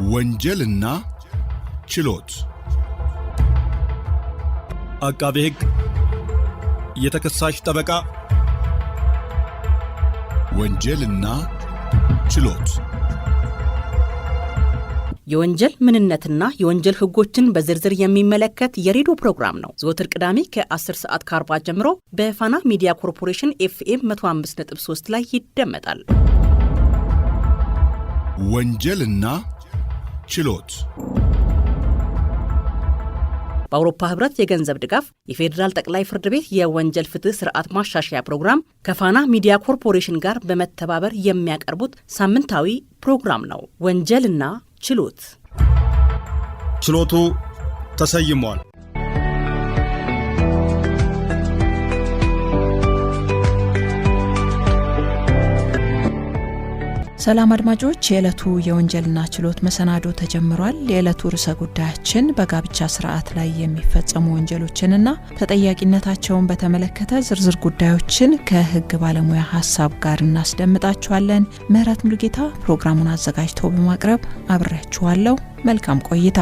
ወንጀልና ችሎት አቃቤ ሕግ የተከሳሽ ጠበቃ ወንጀልና ችሎት የወንጀል ምንነትና የወንጀል ህጎችን በዝርዝር የሚመለከት የሬዲዮ ፕሮግራም ነው። ዘወትር ቅዳሜ ከ10 ሰዓት ከ40 ጀምሮ በፋና ሚዲያ ኮርፖሬሽን FM 105.3 ላይ ይደመጣል። ወንጀልና ችሎት በአውሮፓ ህብረት የገንዘብ ድጋፍ የፌዴራል ጠቅላይ ፍርድ ቤት የወንጀል ፍትህ ስርዓት ማሻሻያ ፕሮግራም ከፋና ሚዲያ ኮርፖሬሽን ጋር በመተባበር የሚያቀርቡት ሳምንታዊ ፕሮግራም ነው። ወንጀልና ችሎት። ችሎቱ ተሰይሟል። ሰላም አድማጮች፣ የዕለቱ የወንጀልና ችሎት መሰናዶ ተጀምሯል። የዕለቱ ርዕሰ ጉዳያችን በጋብቻ ስርዓት ላይ የሚፈጸሙ ወንጀሎችንና ተጠያቂነታቸውን በተመለከተ ዝርዝር ጉዳዮችን ከህግ ባለሙያ ሀሳብ ጋር እናስደምጣችኋለን። ምህረት ሙሉጌታ ፕሮግራሙን አዘጋጅቶ በማቅረብ አብሬያችኋለሁ። መልካም ቆይታ።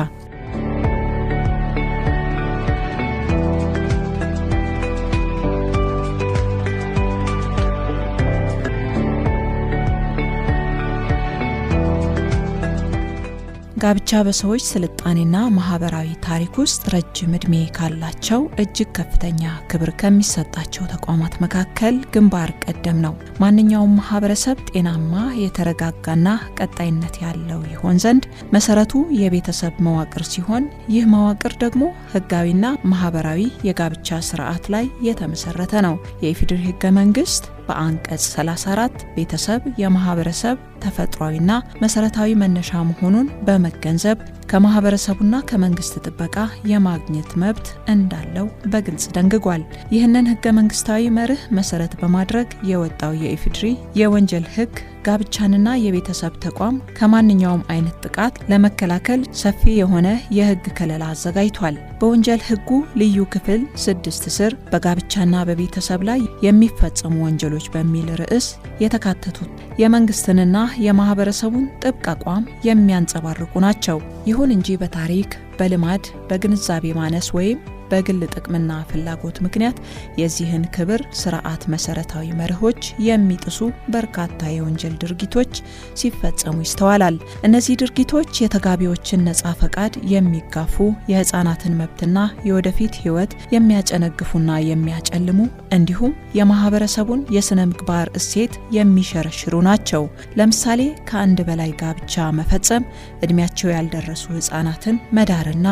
ጋብቻ በሰዎች ስልጣኔና ማህበራዊ ታሪክ ውስጥ ረጅም ዕድሜ ካላቸው እጅግ ከፍተኛ ክብር ከሚሰጣቸው ተቋማት መካከል ግንባር ቀደም ነው። ማንኛውም ማህበረሰብ ጤናማ፣ የተረጋጋና ቀጣይነት ያለው ይሆን ዘንድ መሰረቱ የቤተሰብ መዋቅር ሲሆን ይህ መዋቅር ደግሞ ህጋዊና ማህበራዊ የጋብቻ ስርዓት ላይ የተመሰረተ ነው። የኢፌዴሪ ህገ መንግስት በአንቀጽ 34 ቤተሰብ የማህበረሰብ ተፈጥሯዊና መሰረታዊ መነሻ መሆኑን በመገንዘብ ከማህበረሰቡና ከመንግስት ጥበቃ የማግኘት መብት እንዳለው በግልጽ ደንግጓል። ይህንን ህገ መንግስታዊ መርህ መሰረት በማድረግ የወጣው የኢፌዴሪ የወንጀል ህግ ጋብቻንና የቤተሰብ ተቋም ከማንኛውም አይነት ጥቃት ለመከላከል ሰፊ የሆነ የህግ ከለላ አዘጋጅቷል። በወንጀል ህጉ ልዩ ክፍል 6 ስር በጋብቻና በቤተሰብ ላይ የሚፈጸሙ ወንጀሎች በሚል ርዕስ የተካተቱት የመንግስትንና የማህበረሰቡን ጥብቅ አቋም የሚያንጸባርቁ ናቸው። ይሁን እንጂ በታሪክ፣ በልማድ፣ በግንዛቤ ማነስ ወይም በግል ጥቅምና ፍላጎት ምክንያት የዚህን ክብር ስርዓት መሰረታዊ መርሆች የሚጥሱ በርካታ የወንጀል ድርጊቶች ሲፈጸሙ ይስተዋላል። እነዚህ ድርጊቶች የተጋቢዎችን ነጻ ፈቃድ የሚጋፉ፣ የህፃናትን መብትና የወደፊት ህይወት የሚያጨነግፉና የሚያጨልሙ እንዲሁም የማህበረሰቡን የስነ ምግባር እሴት የሚሸረሽሩ ናቸው። ለምሳሌ ከአንድ በላይ ጋብቻ መፈጸም፣ እድሜያቸው ያልደረሱ ህፃናትን መዳርና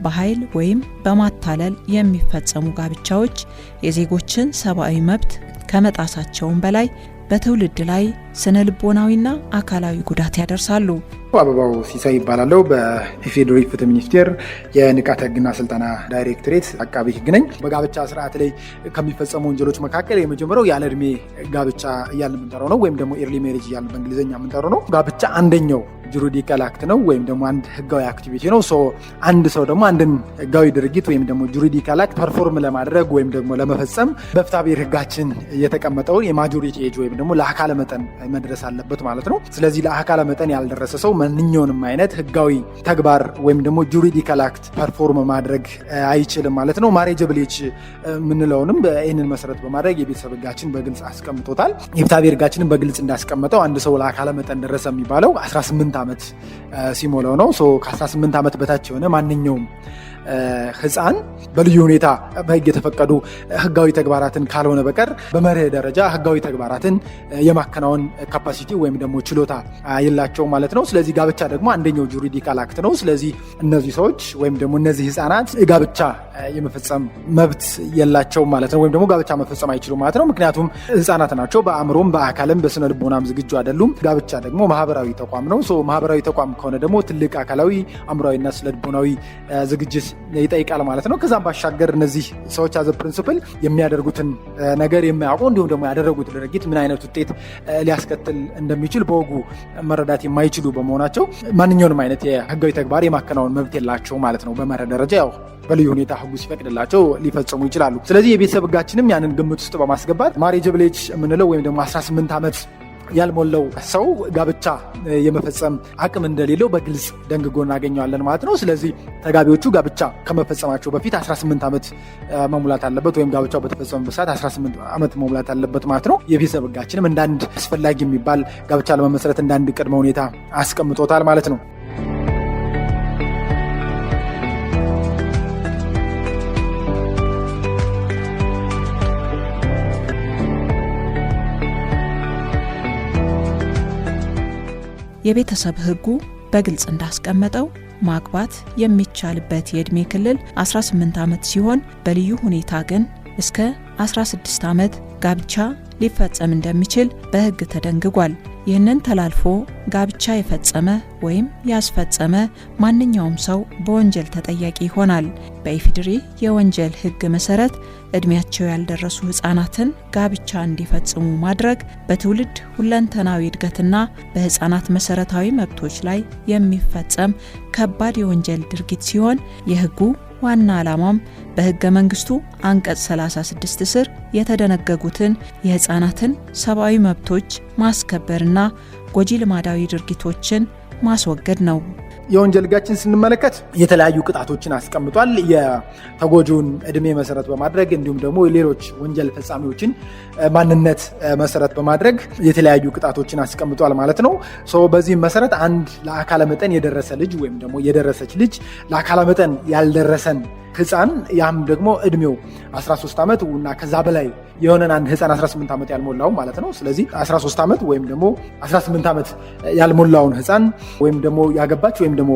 በኃይል ወይም በማታለል የሚፈጸሙ ጋብቻዎች የዜጎችን ሰብአዊ መብት ከመጣሳቸውም በላይ በትውልድ ላይ ስነ ልቦናዊና አካላዊ ጉዳት ያደርሳሉ። አበባው ሲሳይ ይባላለው። በኢፌዴሪ ፍትህ ሚኒስቴር የንቃተ ህግና ስልጠና ዳይሬክቶሬት አቃቢ ህግ ነኝ። በጋብቻ ስርዓት ላይ ከሚፈጸሙ ወንጀሎች መካከል የመጀመሪያው ያለ እድሜ ጋብቻ እያልን የምንጠራው ነው፣ ወይም ደግሞ ኤርሊ ሜሪጅ እያልን በእንግሊዝኛ የምንጠራው ነው። ጋብቻ አንደኛው ጁሪዲካል አክት ነው፣ ወይም ደግሞ አንድ ህጋዊ አክቲቪቲ ነው። አንድ ሰው ደግሞ አንድን ህጋዊ ድርጊት ወይም ደግሞ ጁሪዲካል አክት ፐርፎርም ለማድረግ ወይም ደግሞ ለመፈጸም በፍትሐብሔር ህጋችን የተቀመጠውን የማጆሪቲ ኤጅ ወይም ደግሞ ለአካለ መጠን መድረስ አለበት ማለት ነው። ስለዚህ ለአካለ መጠን ያልደረሰ ሰው ማንኛውንም አይነት ህጋዊ ተግባር ወይም ደግሞ ጁሪዲካል አክት ፐርፎርም ማድረግ አይችልም ማለት ነው። ማሬጀብል ኤጅ የምንለውንም ይህንን መሰረት በማድረግ የቤተሰብ ህጋችን በግልጽ አስቀምጦታል። የፍትሐብሔር ህጋችንን በግልጽ እንዳስቀመጠው አንድ ሰው ለአካለ መጠን ደረሰ የሚባለው 18 ዓመት ሲሞላው ነው። ከ18 ዓመት በታች የሆነ ማንኛውም ህፃን በልዩ ሁኔታ በህግ የተፈቀዱ ህጋዊ ተግባራትን ካልሆነ በቀር በመርህ ደረጃ ህጋዊ ተግባራትን የማከናወን ካፓሲቲ ወይም ደግሞ ችሎታ የላቸው ማለት ነው። ስለዚህ ጋብቻ ደግሞ አንደኛው ጁሪዲካል አክት ነው። ስለዚህ እነዚህ ሰዎች ወይም ደግሞ እነዚህ ህፃናት ጋብቻ የመፈጸም መብት የላቸው ማለት ነው፣ ወይም ደግሞ ጋብቻ መፈጸም አይችሉም ማለት ነው። ምክንያቱም ህፃናት ናቸው። በአእምሮም በአካልም በስነ ልቦናም ዝግጁ አይደሉም። ጋብቻ ደግሞ ማህበራዊ ተቋም ነው። ማህበራዊ ተቋም ከሆነ ደግሞ ትልቅ አካላዊ፣ አእምሮዊና ስነ ልቦናዊ ዝግጅት ይጠይቃል ማለት ነው። ከዛም ባሻገር እነዚህ ሰዎች አዘ ፕሪንሲፕል የሚያደርጉትን ነገር የማያውቁ እንዲሁም ደግሞ ያደረጉት ድርጊት ምን አይነት ውጤት ሊያስከትል እንደሚችል በወጉ መረዳት የማይችሉ በመሆናቸው ማንኛውንም አይነት የህጋዊ ተግባር የማከናወን መብት የላቸው ማለት ነው። በመርህ ደረጃ ያው በልዩ ሁኔታ ህጉ ሲፈቅድላቸው ሊፈጽሙ ይችላሉ። ስለዚህ የቤተሰብ ህጋችንም ያንን ግምት ውስጥ በማስገባት ማሬጀብል ኤጅ የምንለው ወይም ደግሞ 18 ዓመት ያልሞላው ሰው ጋብቻ የመፈጸም አቅም እንደሌለው በግልጽ ደንግጎ እናገኘዋለን ማለት ነው። ስለዚህ ተጋቢዎቹ ጋብቻ ከመፈጸማቸው በፊት 18 ዓመት መሙላት አለበት፣ ወይም ጋብቻው በተፈጸመበት ሰዓት 18 ዓመት መሙላት አለበት ማለት ነው። የቤተሰብ ሕጋችንም እንዳንድ አስፈላጊ የሚባል ጋብቻ ለመመስረት እንዳንድ ቅድመ ሁኔታ አስቀምጦታል ማለት ነው። የቤተሰብ ሕጉ በግልጽ እንዳስቀመጠው ማግባት የሚቻልበት የዕድሜ ክልል 18 ዓመት ሲሆን በልዩ ሁኔታ ግን እስከ 16 ዓመት ጋብቻ ሊፈጸም እንደሚችል በሕግ ተደንግጓል። ይህንን ተላልፎ ጋብቻ የፈጸመ ወይም ያስፈጸመ ማንኛውም ሰው በወንጀል ተጠያቂ ይሆናል። በኢፌዴሪ የወንጀል ሕግ መሰረት ዕድሜያቸው ያልደረሱ ሕፃናትን ጋብቻ እንዲፈጽሙ ማድረግ በትውልድ ሁለንተናዊ እድገትና በሕፃናት መሰረታዊ መብቶች ላይ የሚፈጸም ከባድ የወንጀል ድርጊት ሲሆን የሕጉ ዋና ዓላማም በሕገ መንግስቱ አንቀጽ 36 ስር የተደነገጉትን የሕፃናትን ሰብአዊ መብቶች ማስከበርና ጎጂ ልማዳዊ ድርጊቶችን ማስወገድ ነው። የወንጀል ሕጋችን ስንመለከት የተለያዩ ቅጣቶችን አስቀምጧል። የተጎጂውን ዕድሜ መሰረት በማድረግ እንዲሁም ደግሞ ሌሎች ወንጀል ፈጻሚዎችን ማንነት መሰረት በማድረግ የተለያዩ ቅጣቶችን አስቀምጧል ማለት ነው። በዚህም መሰረት አንድ ለአካለ መጠን የደረሰ ልጅ ወይም ደግሞ የደረሰች ልጅ ለአካለ መጠን ያልደረሰን ሕፃን ያም ደግሞ ዕድሜው 13 ዓመት እና ከዛ በላይ የሆነን አንድ ሕፃን 18 ዓመት ያልሞላው ማለት ነው። ስለዚህ 13 ዓመት ወይም ደግሞ 18 ዓመት ያልሞላውን ሕፃን ወይም ደግሞ ያገባች ወይም ደግሞ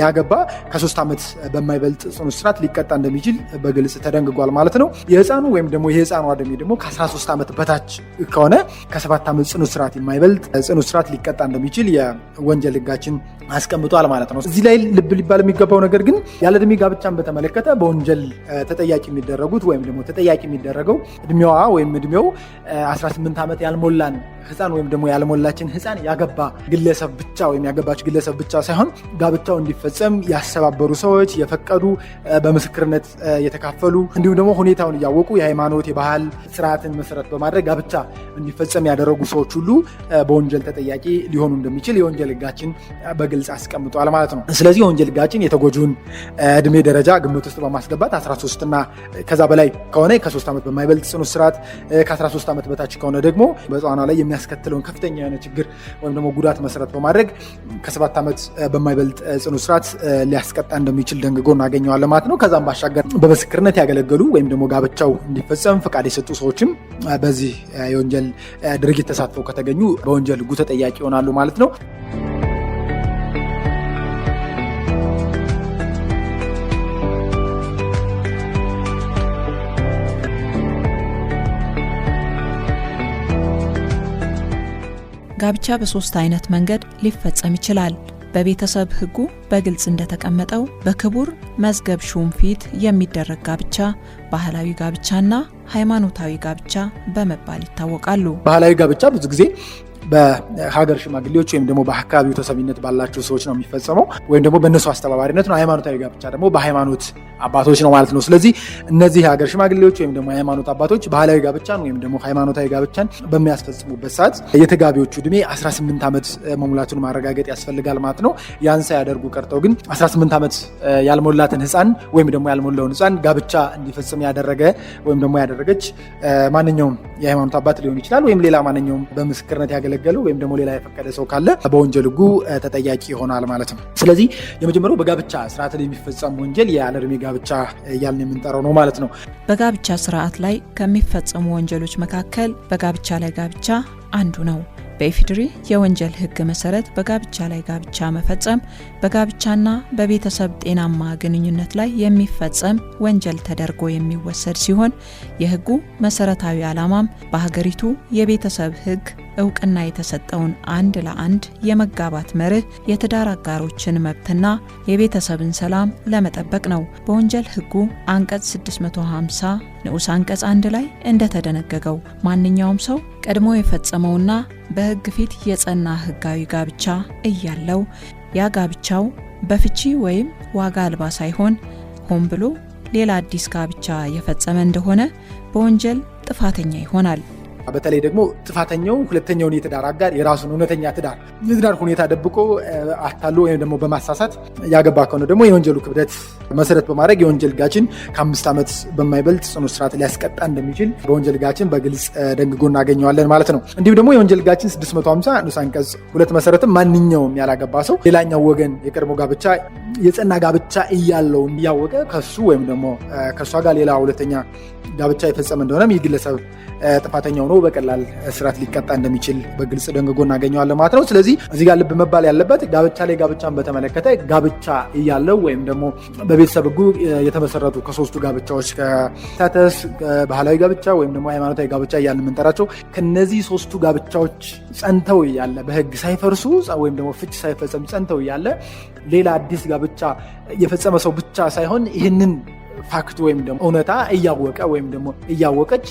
ያገባ ከ3 ዓመት በማይበልጥ ጽኑ እስራት ሊቀጣ እንደሚችል በግልጽ ተደንግጓል ማለት ነው። የሕፃኑ ወይም ደግሞ የሕፃኑ ዕድሜ ደግሞ ከ13 ዓመት በታች ከሆነ ከ7 ዓመት ጽኑ እስራት የማይበልጥ ጽኑ እስራት ሊቀጣ እንደሚችል የወንጀል ሕጋችን አስቀምጧል ማለት ነው። እዚህ ላይ ልብ ሊባል የሚገባው ነገር ግን ያለ ዕድሜ ጋብቻን በተመለከተ በወንጀል ተጠያቂ የሚደረጉት ወይም ደግሞ ተጠያቂ የሚደረገው ዕድሜዋ ወይም ዕድሜው 18 ዓመት ያልሞላን ሕፃን ወይም ደግሞ ያልሞላችን ሕፃን ያገባ ግለሰብ ብቻ ወይም ያገባች ግለሰብ ብቻ ሳይሆን ጋብቻው እንዲፈጸም ያስተባበሩ ሰዎች፣ የፈቀዱ፣ በምስክርነት የተካፈሉ እንዲሁም ደግሞ ሁኔታውን እያወቁ የሃይማኖት የባህል ስርዓትን መሰረት በማድረግ ጋብቻ እንዲፈጸም ያደረጉ ሰዎች ሁሉ በወንጀል ተጠያቂ ሊሆኑ እንደሚችል የወንጀል ሕጋችን በግልጽ አስቀምጧል ማለት ነው። ስለዚህ የወንጀል ሕጋችን የተጎጂውን ዕድሜ ደረጃ ግምት ውስጥ በማስገባት 13 እና ከዛ በላይ ከሆነ ከ3 ዓመት በማይበልጥ ጽኑ እስራት፣ ከ13 ዓመት በታች ከሆነ ደግሞ በሕፃኗ ላይ የሚያስከትለውን ከፍተኛ የሆነ ችግር ወይም ደግሞ ጉዳት መሰረት በማድረግ ከ7 ዓመት በማይበልጥ ጽኑ እስራት ሊያስቀጣ እንደሚችል ደንግጎ እናገኘዋለን ማለት ነው። ከዛም ባሻገር በምስክርነት ያገለገሉ ወይም ደግሞ ጋብቻው እንዲፈጸም ፈቃድ የሰጡ ሰዎችም በዚህ የወንጀል ድርጊት ተሳትፈው ከተገኙ በወንጀል ሕጉ ተጠያቂ ይሆናሉ ማለት ነው። ጋብቻ በ3 አይነት መንገድ ሊፈጸም ይችላል። በቤተሰብ ሕጉ በግልጽ እንደተቀመጠው በክቡር መዝገብ ሹም ፊት የሚደረግ ጋብቻ፣ ባህላዊ ጋብቻና ሃይማኖታዊ ጋብቻ በመባል ይታወቃሉ። ባህላዊ ጋብቻ ብዙ ጊዜ በሀገር ሽማግሌዎች ወይም ደግሞ በአካባቢው ተሰሚነት ባላቸው ሰዎች ነው የሚፈጸመው ወይም ደግሞ በእነሱ አስተባባሪነት ነው። ሃይማኖታዊ ጋብቻ ደግሞ በሃይማኖት አባቶች ነው ማለት ነው። ስለዚህ እነዚህ የሀገር ሽማግሌዎች ወይም ደግሞ የሃይማኖት አባቶች ባህላዊ ጋብቻን ወይም ደግሞ ሃይማኖታዊ ጋብቻን በሚያስፈጽሙበት ሰዓት የተጋቢዎቹ ዕድሜ 18 ዓመት መሙላቱን ማረጋገጥ ያስፈልጋል ማለት ነው። ያን ሳያደርጉ ቀርተው ግን 18 ዓመት ያልሞላትን ሕፃን ወይም ደግሞ ያልሞላውን ሕፃን ጋብቻ እንዲፈጽም ያደረገ ወይም ደግሞ ያደረገች ማንኛውም የሃይማኖት አባት ሊሆን ይችላል ወይም ሌላ ማንኛውም በምስክርነት ያገለገለ ወይም ደግሞ ሌላ የፈቀደ ሰው ካለ በወንጀል ሕጉ ተጠያቂ ይሆናል ማለት ነው። ስለዚህ የመጀመሪያው በጋብቻ ስርዓት ላይ የሚፈጸም ወንጀል ያለ ዕድሜ ጋብቻ እያልን የምንጠራው ነው ማለት ነው። በጋብቻ ስርዓት ላይ ከሚፈጸሙ ወንጀሎች መካከል በጋብቻ ላይ ጋብቻ አንዱ ነው። በኢፌዴሪ የወንጀል ሕግ መሰረት በጋብቻ ላይ ጋብቻ መፈጸም በጋብቻና በቤተሰብ ጤናማ ግንኙነት ላይ የሚፈጸም ወንጀል ተደርጎ የሚወሰድ ሲሆን የሕጉ መሰረታዊ ዓላማም በሀገሪቱ የቤተሰብ ሕግ እውቅና የተሰጠውን አንድ ለአንድ የመጋባት መርህ፣ የትዳር አጋሮችን መብትና የቤተሰብን ሰላም ለመጠበቅ ነው። በወንጀል ሕጉ አንቀጽ 650 ንዑስ አንቀጽ 1 ላይ እንደተደነገገው ማንኛውም ሰው ቀድሞ የፈጸመውና በሕግ ፊት የጸና ሕጋዊ ጋብቻ እያለው ያ ጋብቻው በፍቺ ወይም ዋጋ አልባ ሳይሆን ሆን ብሎ ሌላ አዲስ ጋብቻ የፈጸመ እንደሆነ በወንጀል ጥፋተኛ ይሆናል። በተለይ ደግሞ ጥፋተኛው ሁለተኛውን የትዳር አጋር የራሱን እውነተኛ የትዳር ሁኔታ ደብቆ አታሎ ወይም ደግሞ በማሳሳት ያገባ ከሆነ ደግሞ የወንጀሉ ክብደት መሰረት በማድረግ የወንጀል ሕጋችን ከ5 ዓመት በማይበልጥ ጽኑ እስራት ሊያስቀጣ እንደሚችል በወንጀል ሕጋችን በግልጽ ደንግጎ እናገኘዋለን ማለት ነው። እንዲሁም ደግሞ የወንጀል ሕጋችን 650 ንዑስ አንቀጽ 2 መሰረትም ማንኛውም ያላገባ ሰው ሌላኛው ወገን የቀድሞ ጋብቻ የጸና ጋብቻ እያለው እያወቀ ከሱ ወይም ደግሞ ከሷ ጋር ሌላ ሁለተኛ ጋብቻ የፈጸመ እንደሆነም የግለሰብ ጥፋተኛ ሆኖ በቀላል እስራት ሊቀጣ እንደሚችል በግልጽ ደንግጎ እናገኘዋለን ማለት ነው። ስለዚህ እዚህ ጋር ልብ መባል ያለበት ጋብቻ ላይ ጋብቻን በተመለከተ ጋብቻ እያለው ወይም ደግሞ በቤተሰብ ሕጉ የተመሰረቱ ከሶስቱ ጋብቻዎች ከታተስ ባህላዊ ጋብቻ ወይም ደግሞ ሃይማኖታዊ ጋብቻ እያልን የምንጠራቸው ከነዚህ ሶስቱ ጋብቻዎች ጸንተው እያለ በሕግ ሳይፈርሱ ወይም ደግሞ ፍች ሳይፈጸም ጸንተው እያለ ሌላ አዲስ ጋብቻ የፈጸመ ሰው ብቻ ሳይሆን ይህንን ፋክት ወይም ደግሞ እውነታ እያወቀ ወይም ደግሞ እያወቀች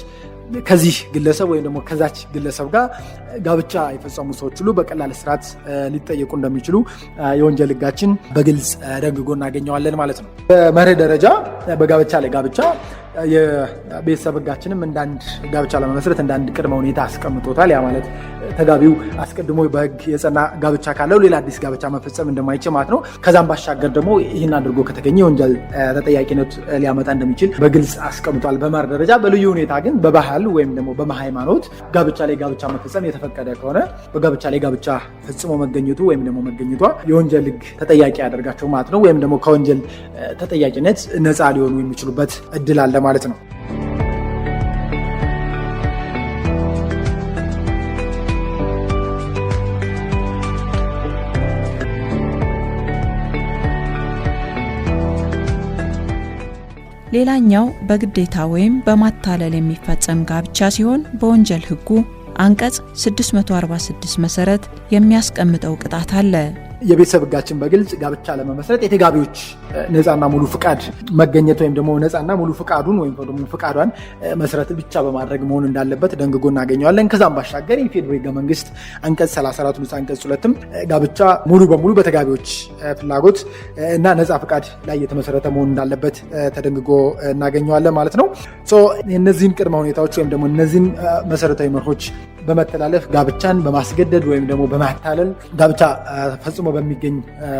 ከዚህ ግለሰብ ወይም ደግሞ ከዛች ግለሰብ ጋር ጋብቻ የፈጸሙ ሰዎች ሁሉ በቀላል እስራት ሊጠየቁ እንደሚችሉ የወንጀል ሕጋችን በግልጽ ደንግጎ እናገኘዋለን ማለት ነው። በመርህ ደረጃ በጋብቻ ላይ ጋብቻ የቤተሰብ ሕጋችንም እንዳንድ ጋብቻ ለመመስረት እንዳንድ ቅድመ ሁኔታ አስቀምጦታል። ያ ማለት ተጋቢው አስቀድሞ በሕግ የጸና ጋብቻ ካለው ሌላ አዲስ ጋብቻ መፈጸም እንደማይችል ማለት ነው። ከዛም ባሻገር ደግሞ ይህን አድርጎ ከተገኘ የወንጀል ተጠያቂነት ሊያመጣ እንደሚችል በግልጽ አስቀምጧል በመርህ ደረጃ። በልዩ ሁኔታ ግን በባህል ወይም ደግሞ በሃይማኖት ጋብቻ ላይ ጋብቻ መፈጸም የተፈቀደ ከሆነ በጋብቻ ላይ ጋብቻ ፈጽሞ መገኘቱ ወይም ደግሞ መገኘቷ የወንጀል ሕግ ተጠያቂ ያደርጋቸው ማለት ነው። ወይም ደግሞ ከወንጀል ተጠያቂነት ነፃ ሊሆኑ የሚችሉበት እድል አለ ማለት ነው። ሌላኛው በግዴታ ወይም በማታለል የሚፈጸም ጋብቻ ሲሆን በወንጀል ሕጉ አንቀጽ 646 መሰረት የሚያስቀምጠው ቅጣት አለ። የቤተሰብ ሕጋችን በግልጽ ጋብቻ ለመመስረት የተጋቢዎች ነፃና ሙሉ ፍቃድ መገኘት ወይም ደግሞ ነፃና ሙሉ ፍቃዱን ወይም ደግሞ ፍቃዷን መሰረት ብቻ በማድረግ መሆን እንዳለበት ደንግጎ እናገኘዋለን። ከዛም ባሻገር የፌዴራል ሕገ መንግስት አንቀጽ 34 ንዑስ አንቀጽ 2ም ጋብቻ ሙሉ በሙሉ በተጋቢዎች ፍላጎት እና ነፃ ፍቃድ ላይ የተመሰረተ መሆን እንዳለበት ተደንግጎ እናገኘዋለን ማለት ነው። እነዚህን ቅድመ ሁኔታዎች ወይም ደግሞ እነዚህን መሰረታዊ መርሆች በመተላለፍ ጋብቻን በማስገደድ ወይም ደግሞ በማታለል ጋብቻ ፈጽሞ በሚገኝ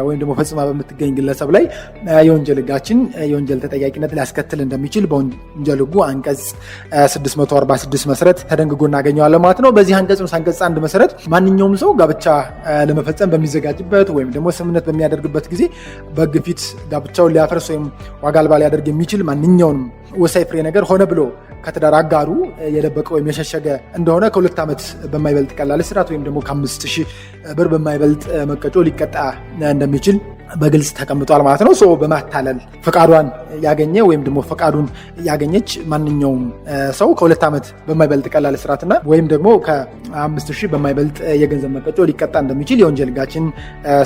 ወይም ደግሞ ፈጽማ በምትገኝ ግለሰብ ላይ የወንጀል ሕጋችን የወንጀል ተጠያቂነት ሊያስከትል እንደሚችል በወንጀል ሕጉ አንቀጽ 646 መሰረት ተደንግጎ እናገኘዋለን ማለት ነው። በዚህ አንቀጽ አንቀጽ 1 መሰረት ማንኛውም ሰው ጋብቻ ለመፈጸም በሚዘጋጅበት ወይም ደግሞ ስምምነት በሚያደርግበት ጊዜ በሕግ ፊት ጋብቻውን ሊያፈርስ ወይም ዋጋ አልባ ሊያደርግ የሚችል ማንኛውንም ወሳኝ ፍሬ ነገር ሆነ ብሎ ከትዳር አጋሩ የደበቀ ወይም የሸሸገ እንደሆነ ከ2 ዓመት በማይበልጥ ቀላል እስራት ወይም ደግሞ ከ5,000 ብር በማይበልጥ መቀጮ ሊቀጣ እንደሚችል በግልጽ ተቀምጧል ማለት ነው። በማታለል ፈቃዷን ያገኘ ወይም ደግሞ ፈቃዱን ያገኘች ማንኛውም ሰው ከ2 ዓመት በማይበልጥ ቀላል እስራትና ወይም ደግሞ ከ5,000 በማይበልጥ የገንዘብ መቀጮ ሊቀጣ እንደሚችል የወንጀል ሕጋችን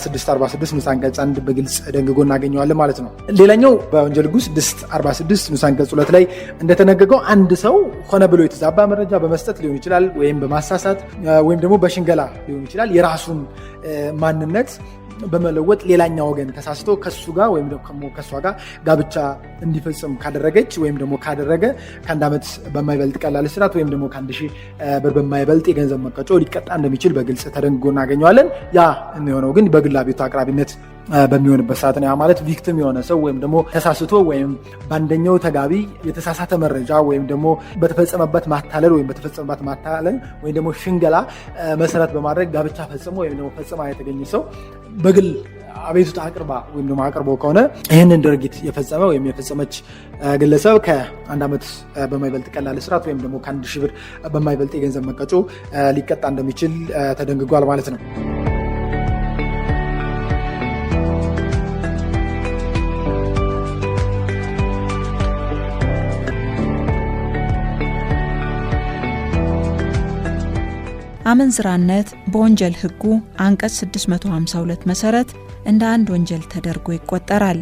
646 ንዑስ አንቀጽ 1 በግልጽ ደንግጎ እናገኘዋለን ማለት ነው። ሌላኛው በወንጀል ሕጉ 646 ንዑስ አንቀጽ 2 ላይ እንደተነገገው አንድ ሰው ሆነ ብሎ የተዛባ መረጃ በመስጠት ሊሆን ይችላል፣ ወይም በማሳሳት ወይም ደግሞ በሽንገላ ሊሆን ይችላል የራሱን ማንነት በመለወጥ ሌላኛ ወገን ተሳስቶ ከሱ ጋር ወይም ደግሞ ከሷ ጋር ጋብቻ እንዲፈጽም ካደረገች ወይም ደግሞ ካደረገ ከ1 ዓመት በማይበልጥ ቀላል እስራት ወይም ደግሞ ከ1,000 ብር በማይበልጥ የገንዘብ መቀጮ ሊቀጣ እንደሚችል በግልጽ ተደንግጎ እናገኘዋለን። ያ የሚሆነው ግን በግል አቤቱታ አቅራቢነት በሚሆንበት ሰዓት ነው። ያ ማለት ቪክቲም የሆነ ሰው ወይም ደግሞ ተሳስቶ ወይም በአንደኛው ተጋቢ የተሳሳተ መረጃ ወይም ደግሞ በተፈጸመበት ማታለል ወይም ደግሞ ሽንገላ መሰረት በማድረግ ጋብቻ ፈጽሞ ወይም ደግሞ ፈጽማ የተገኘ ሰው በግል አቤቱታ አቅርባ ወይም ደግሞ አቅርቦ ከሆነ ይህንን ድርጊት የፈጸመ ወይም የፈጸመች ግለሰብ ከ1 ዓመት በማይበልጥ ቀላል እስራት ወይም ደግሞ ከ1,000 ብር በማይበልጥ የገንዘብ መቀጮ ሊቀጣ እንደሚችል ተደንግጓል ማለት ነው። አመንዝራነት በወንጀል ሕጉ አንቀጽ 652 መሰረት እንደ አንድ ወንጀል ተደርጎ ይቆጠራል።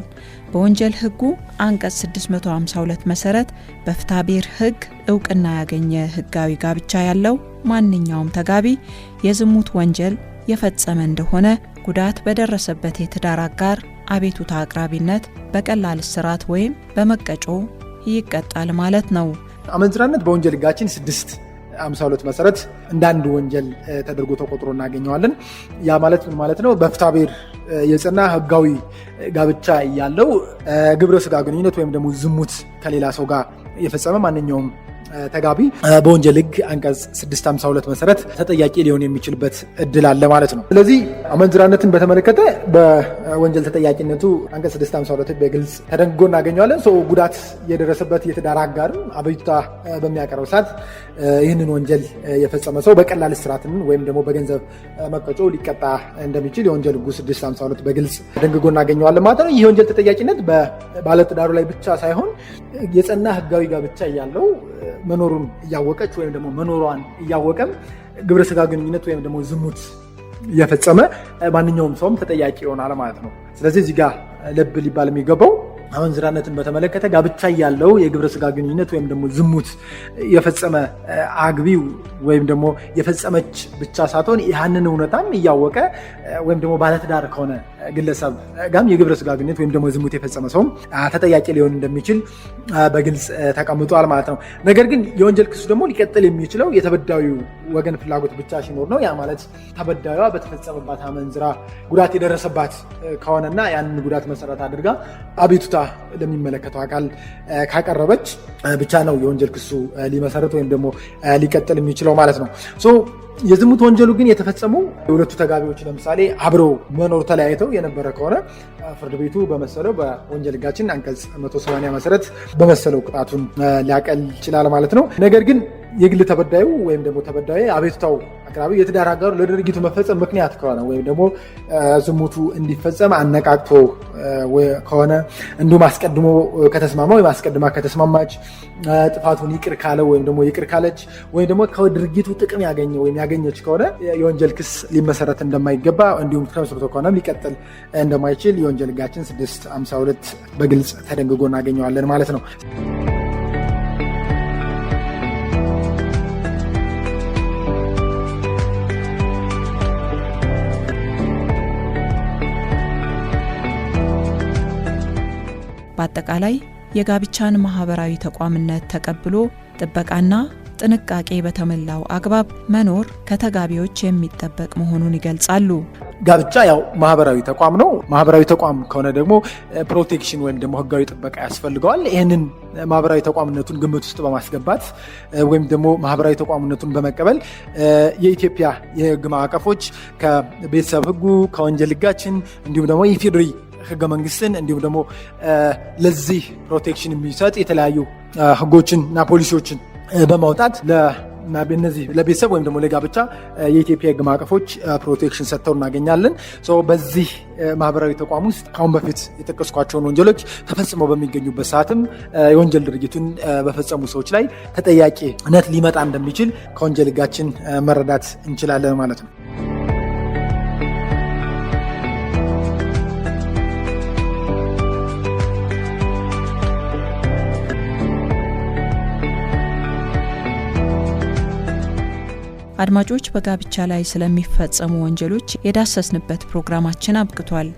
በወንጀል ሕጉ አንቀጽ 652 መሰረት በፍትሐብሔር ሕግ እውቅና ያገኘ ሕጋዊ ጋብቻ ያለው ማንኛውም ተጋቢ የዝሙት ወንጀል የፈጸመ እንደሆነ ጉዳት በደረሰበት የትዳር አጋር አቤቱታ አቅራቢነት በቀላል እስራት ወይም በመቀጮ ይቀጣል ማለት ነው። አመንዝራነት በወንጀል ሕጋችን 6 652 መሰረት እንዳንድ ወንጀል ተደርጎ ተቆጥሮ እናገኘዋለን። ያ ማለት ምን ማለት ነው? በፍትሐብሔር የጸና ህጋዊ ጋብቻ ያለው ግብረ ስጋ ግንኙነት ወይም ደግሞ ዝሙት ከሌላ ሰው ጋር የፈጸመ ማንኛውም ተጋቢ በወንጀል ህግ አንቀጽ 652 መሰረት ተጠያቂ ሊሆን የሚችልበት እድል አለ ማለት ነው። ስለዚህ አመንዝራነትን በተመለከተ በወንጀል ተጠያቂነቱ አንቀጽ 652 በግልጽ ተደንግጎ እናገኘዋለን። ጉዳት የደረሰበት የትዳር አጋር አቤቱታ በሚያቀርብ ሰዓት ይህንን ወንጀል የፈጸመ ሰው በቀላል እስራትን ወይም ደግሞ በገንዘብ መቀጮ ሊቀጣ እንደሚችል የወንጀል ህጉ 652 በግልጽ ተደንግጎ እናገኘዋለን ማለት ነው። ይህ ወንጀል ተጠያቂነት በባለትዳሩ ላይ ብቻ ሳይሆን የጸና ህጋዊ ጋብቻ ያለው መኖሩን እያወቀች ወይም ደግሞ መኖሯን እያወቀም ግብረ ስጋ ግንኙነት ወይም ደግሞ ዝሙት የፈጸመ ማንኛውም ሰውም ተጠያቂ ይሆናል ማለት ነው። ስለዚህ እዚህ ጋር ልብ ሊባል የሚገባው አመንዝራነትን በተመለከተ ጋብቻ ያለው የግብረ ስጋ ግንኙነት ወይም ደግሞ ዝሙት የፈጸመ አግቢው ወይም ደግሞ የፈጸመች ብቻ ሳትሆን ያንን እውነታም እያወቀ ወይም ደግሞ ባለትዳር ከሆነ ግለሰብ ጋም የግብረ ስጋ ግንኙነት ወይም ደግሞ ዝሙት የፈጸመ ሰው ተጠያቂ ሊሆን እንደሚችል በግልጽ ተቀምጧል ማለት ነው። ነገር ግን የወንጀል ክሱ ደግሞ ሊቀጥል የሚችለው የተበዳዩ ወገን ፍላጎት ብቻ ሲኖር ነው። ያ ማለት ተበዳዩዋ በተፈጸመባት አመንዝራ ጉዳት የደረሰባት ከሆነና ያንን ጉዳት መሰረት አድርጋ አቤቱታ ለሚመለከተው አካል ካቀረበች ብቻ ነው የወንጀል ክሱ ሊመሰረት ወይም ደግሞ ሊቀጥል የሚችለው ማለት ነው። የዝሙት ወንጀሉ ግን የተፈጸሙ የሁለቱ ተጋቢዎች ለምሳሌ አብረው መኖር ተለያይተው የነበረ ከሆነ ፍርድ ቤቱ በመሰለው በወንጀል ህጋችን አንቀጽ 180 መሰረት በመሰለው ቅጣቱን ሊያቀል ይችላል ማለት ነው። ነገር ግን የግል ተበዳዩ ወይም ደግሞ ተበዳዩ አቤቱታው አቅራቢ የትዳር አጋሩ ለድርጊቱ መፈጸም ምክንያት ከሆነ ወይም ደግሞ ዝሙቱ እንዲፈጸም አነቃቅቶ ከሆነ እንዲሁም አስቀድሞ ከተስማማ ወይም አስቀድማ ከተስማማች ጥፋቱን ይቅር ካለው ወይም ደግሞ ይቅር ካለች ወይም ደግሞ ከድርጊቱ ጥቅም ያገኘ ወይም ያገኘች ከሆነ የወንጀል ክስ ሊመሰረት እንደማይገባ እንዲሁም ተመስርቶ ከሆነ ሊቀጥል እንደማይችል የወንጀል ህጋችን 652 በግልጽ ተደንግጎ እናገኘዋለን ማለት ነው። በአጠቃላይ የጋብቻን ማህበራዊ ተቋምነት ተቀብሎ ጥበቃና ጥንቃቄ በተሞላው አግባብ መኖር ከተጋቢዎች የሚጠበቅ መሆኑን ይገልጻሉ። ጋብቻ ያው ማህበራዊ ተቋም ነው። ማህበራዊ ተቋም ከሆነ ደግሞ ፕሮቴክሽን ወይም ደግሞ ህጋዊ ጥበቃ ያስፈልገዋል። ይህንን ማህበራዊ ተቋምነቱን ግምት ውስጥ በማስገባት ወይም ደግሞ ማህበራዊ ተቋምነቱን በመቀበል የኢትዮጵያ የህግ ማዕቀፎች ከቤተሰብ ህጉ ከወንጀል ህጋችን እንዲሁም ደግሞ የፌዴራል ህገ መንግስትን እንዲሁም ደግሞ ለዚህ ፕሮቴክሽን የሚሰጥ የተለያዩ ህጎችን እና ፖሊሲዎችን በማውጣት እነዚህ ለቤተሰብ ወይም ደግሞ ለጋብቻ የኢትዮጵያ ህግ ማዕቀፎች ፕሮቴክሽን ሰጥተው እናገኛለን። በዚህ ማህበራዊ ተቋም ውስጥ ካሁን በፊት የጠቀስኳቸውን ወንጀሎች ተፈጽመው በሚገኙበት ሰዓትም የወንጀል ድርጊቱን በፈጸሙ ሰዎች ላይ ተጠያቂነት ሊመጣ እንደሚችል ከወንጀል ህጋችን መረዳት እንችላለን ማለት ነው። አድማጮች በጋብቻ ላይ ስለሚፈጸሙ ወንጀሎች የዳሰስንበት ፕሮግራማችን አብቅቷል።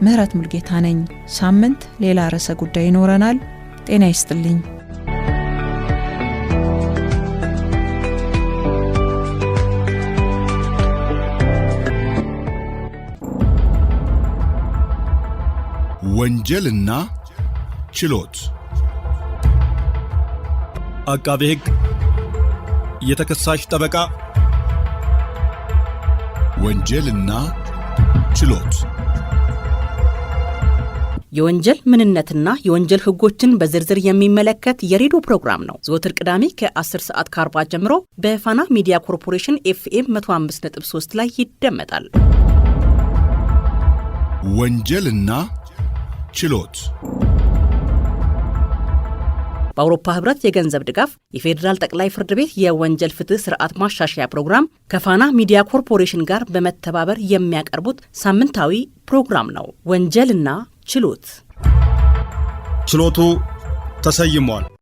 ምህረት ሙልጌታ ነኝ። ሳምንት ሌላ ርዕሰ ጉዳይ ይኖረናል። ጤና ይስጥልኝ። ወንጀልና ችሎት አቃቤ ህግ የተከሳሽ ጠበቃ ወንጀልና ችሎት የወንጀል ምንነትና የወንጀል ህጎችን በዝርዝር የሚመለከት የሬዲዮ ፕሮግራም ነው። ዘወትር ቅዳሜ ከ10 ሰዓት ከ40 ጀምሮ በፋና ሚዲያ ኮርፖሬሽን FM 105.3 ላይ ይደመጣል። ወንጀልና ችሎት በአውሮፓ ህብረት የገንዘብ ድጋፍ የፌዴራል ጠቅላይ ፍርድ ቤት የወንጀል ፍትህ ስርዓት ማሻሻያ ፕሮግራም ከፋና ሚዲያ ኮርፖሬሽን ጋር በመተባበር የሚያቀርቡት ሳምንታዊ ፕሮግራም ነው። ወንጀልና ችሎት። ችሎቱ ተሰይሟል።